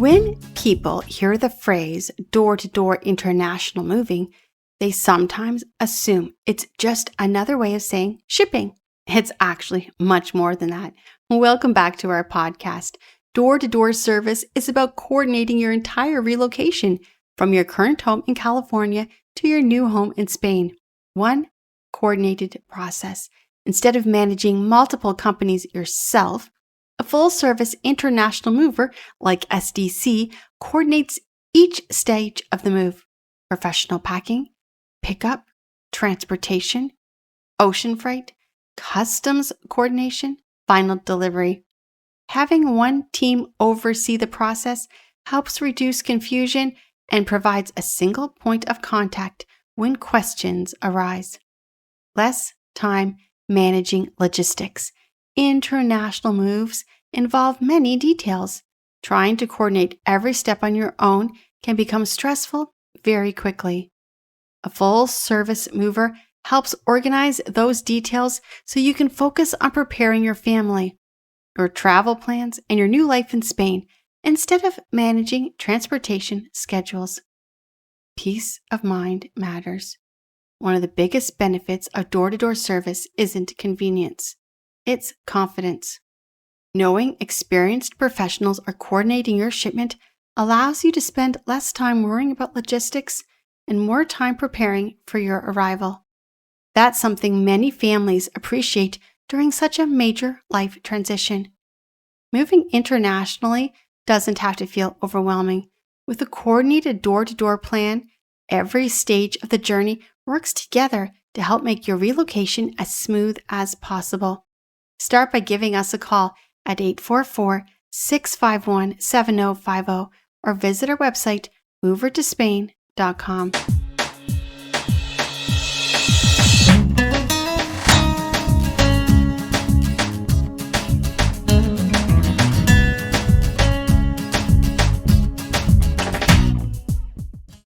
When people hear the phrase door-to-door international moving, they sometimes assume it's just another way of saying shipping. It's actually much more than that. Welcome back to our podcast. Door-to-door service is about coordinating your entire relocation from your current home in California to your new home in Spain. One coordinated process. Instead of managing multiple companies yourself, a full-service international mover like SDC coordinates each stage of the move: professional packing, pickup, transportation, ocean freight, customs coordination, final delivery. Having one team oversee the process helps reduce confusion and provides a single point of contact when questions arise. Less time managing logistics. International moves involve many details. Trying to coordinate every step on your own can become stressful very quickly. A full-service mover helps organize those details so you can focus on preparing your family, your travel plans, and your new life in Spain instead of managing transportation schedules. Peace of mind matters. One of the biggest benefits of door-to-door service isn't convenience. It's confidence. Knowing experienced professionals are coordinating your shipment allows you to spend less time worrying about logistics and more time preparing for your arrival. That's something many families appreciate during such a major life transition. Moving internationally doesn't have to feel overwhelming. With a coordinated door-to-door plan, every stage of the journey works together to help make your relocation as smooth as possible. Start by giving us a call at 844-651-7050 or visit our website, movertospain.com.